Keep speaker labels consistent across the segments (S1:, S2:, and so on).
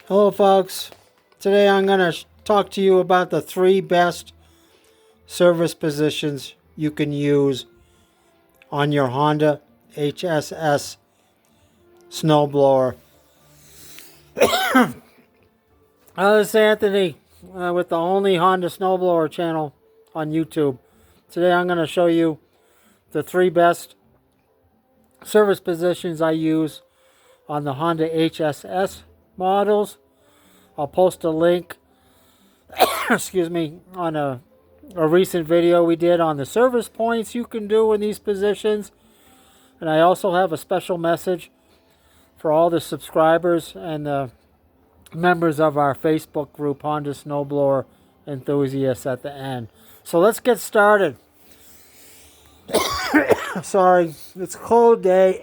S1: Hello folks, today I'm going to talk to you about the 3 best service positions you can use on your Honda HSS Snowblower. This is Anthony with the only Honda Snowblower channel on YouTube. Today I'm going to show you the 3 best service positions I use on the Honda HSS models. I'll post a link excuse me, on a recent video we did on the service points you can do in these positions. And I also have a special message for all the subscribers and the members of our Facebook group, Honda Snowblower Enthusiasts, at the end. So let's get started. Sorry, it's a cold day.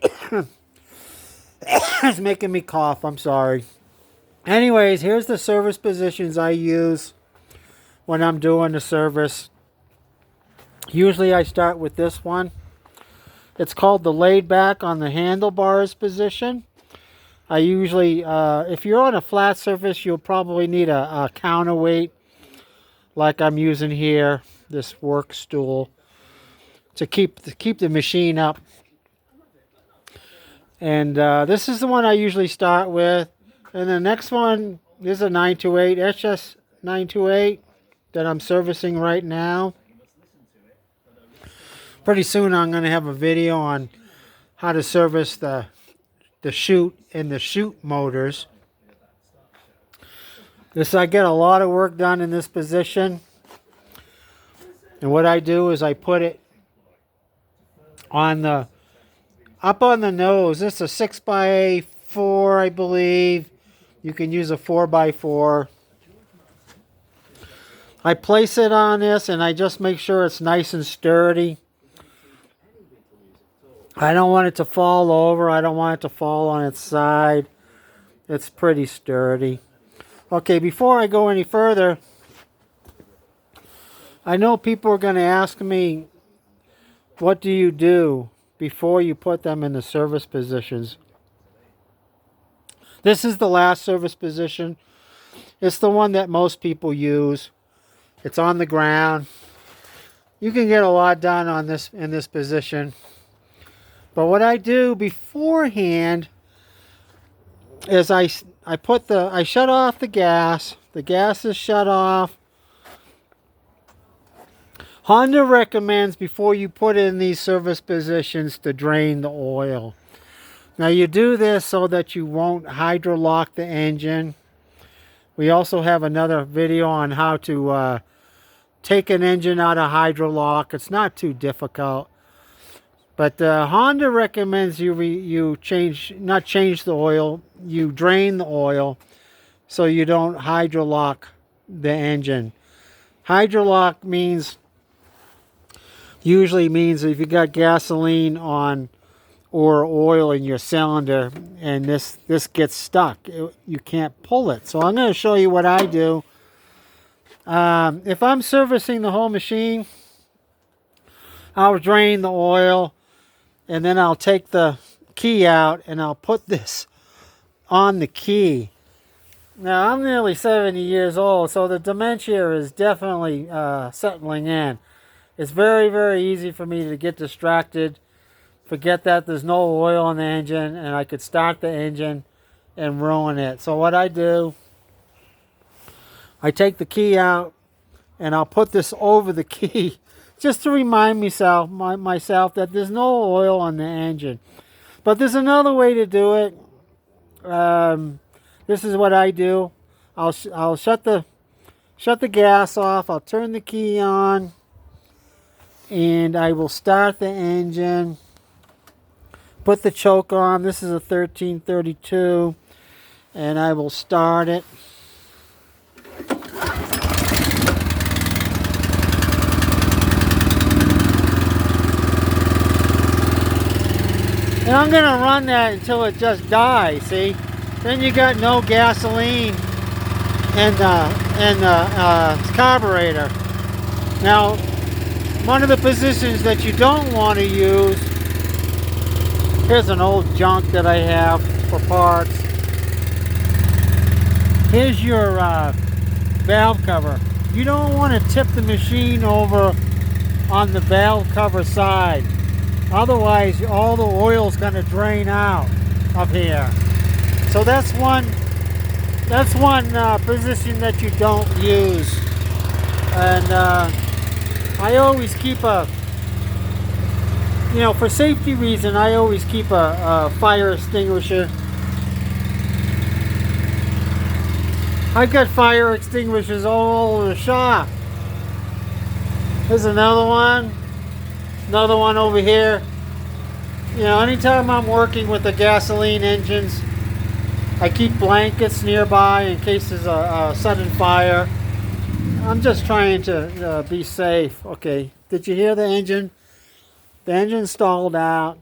S1: It's making me cough, I'm sorry. Anyways, here's the service positions I use when I'm doing the service. Usually I start with this one. It's called the laid back on the handlebars position. I usually, if you're on a flat surface, you'll probably need a counterweight like I'm using here, this work stool, to keep the machine up. And this is the one I usually start with. And the next one is a 928, HSS724-928 that I'm servicing right now. Pretty soon I'm going to have a video on how to service the chute and the chute motors. I get a lot of work done in this position. And what I do is I put it on up on the nose. This is a 6x4, I believe. You can use a 4x4. I place it on this and I just make sure it's nice and sturdy. I don't want it to fall over. I don't want it to fall on its side. It's pretty sturdy. Okay, before I go any further, I know people are going to ask me, what do you do before you put them in the service positions? This is the last service position. It's the one that most people use. It's on the ground. You can get a lot done on this in this position. But what I do beforehand is I shut off the gas. The gas is shut off. Honda recommends before you put in these service positions to drain the oil. Now you do this so that you won't hydrolock the engine. We also have another video on how to take an engine out of hydrolock. It's not too difficult. But Honda recommends you not change the oil, you drain the oil so you don't hydrolock the engine. Hydrolock usually means if you got gasoline on or oil in your cylinder and this gets stuck, you can't pull it. So I'm going to show you what I do. If I'm servicing the whole machine, I'll drain the oil and then I'll take the key out and I'll put this on the key. Now I'm nearly 70 years old, so the dementia is definitely settling in. It's very, very easy for me to get distracted, forget that there's no oil in the engine, and I could start the engine and ruin it. So what I do, I take the key out and I'll put this over the key just to remind myself that there's no oil on the engine. But there's another way to do it. This is what I do. I'll shut the gas off. I'll turn the key on and I will start the engine. Put the choke on. This is a 1332 and I will start it. And I'm going to run that until it just dies, see? Then you got no gasoline in the carburetor. Now, one of the positions that you don't want to use, here's an old junk that I have for parts. Here's your valve cover. You don't want to tip the machine over on the valve cover side. Otherwise, all the oil's going to drain out of here. So that's one position that you don't use. And I always keep a, for safety reason, I always keep a fire extinguisher. I've got fire extinguishers all over the shop. There's another one over here. Anytime I'm working with the gasoline engines, I keep blankets nearby in case there's a sudden fire. I'm just trying to be safe. Okay, did you hear the engine? The engine stalled out.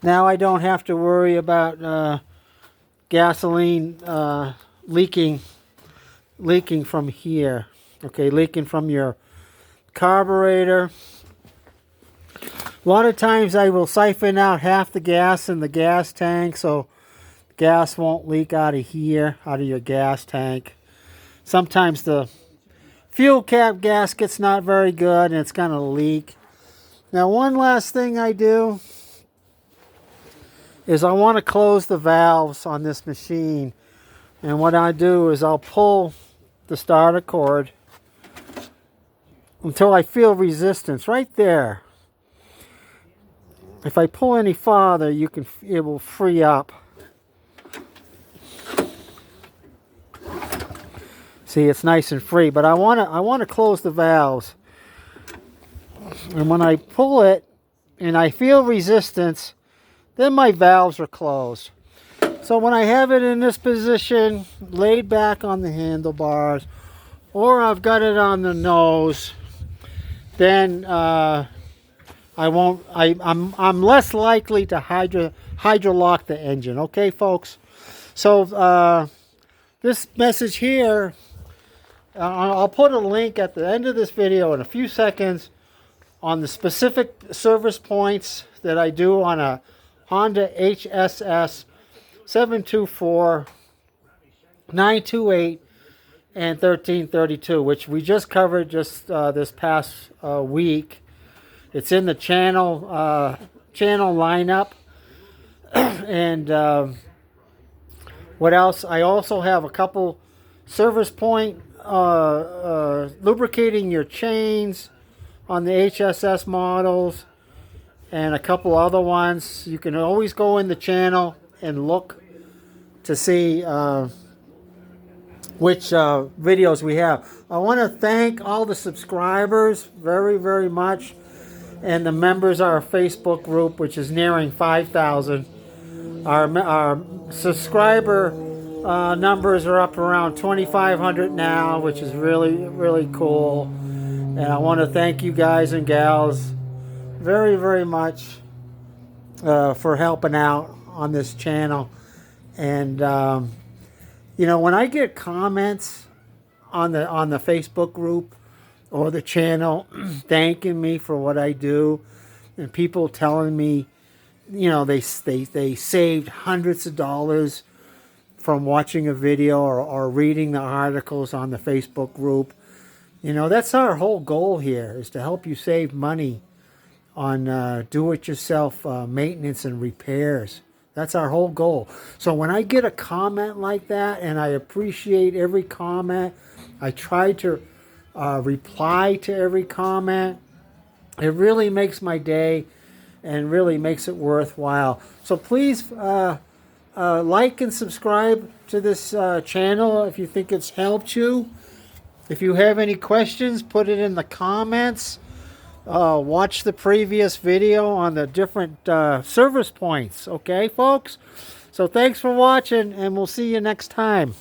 S1: Now I don't have to worry about gasoline leaking from here. Okay, leaking from your carburetor. A lot of times I will siphon out half the gas in the gas tank so gas won't leak out of here, out of your gas tank. Sometimes the fuel cap gasket's not very good and it's going to leak. Now, one last thing I do is I want to close the valves on this machine. And what I do is I'll pull the starter cord until I feel resistance right there. If I pull any farther, it will free up. See, it's nice and free, but I want to close the valves. And when I pull it and I feel resistance, then my valves are closed. So when I have it in this position, laid back on the handlebars, or I've got it on the nose, then I'm less likely to hydrolock the engine. Okay, folks? So this message here, I'll put a link at the end of this video in a few seconds on the specific service points that I do on a Honda HSS724-928 and 1332, which we just covered this past week. It's in the channel lineup. And what else? I also have a couple service point lubricating your chains on the HSS models and a couple other ones. You can always go in the channel and look to see which videos we have. I want to thank all the subscribers very, very much, and the members of our Facebook group, which is nearing 5,000. Our subscriber numbers are up around 2,500 now, which is really, really cool. And I want to thank you guys and gals very, very much for helping out on this channel. And when I get comments on the Facebook group or the channel thanking me for what I do, and people telling me, they saved hundreds of dollars from watching a video or reading the articles on the Facebook group. That's our whole goal here, is to help you save money on do-it-yourself maintenance and repairs. That's our whole goal. So when I get a comment like that, and I appreciate every comment, I try to reply to every comment. It really makes my day and really makes it worthwhile. So please like and subscribe to this channel if you think it's helped you. If you have any questions, put it in the comments. Watch the previous video on the different service points. Okay, folks? So thanks for watching, and we'll see you next time.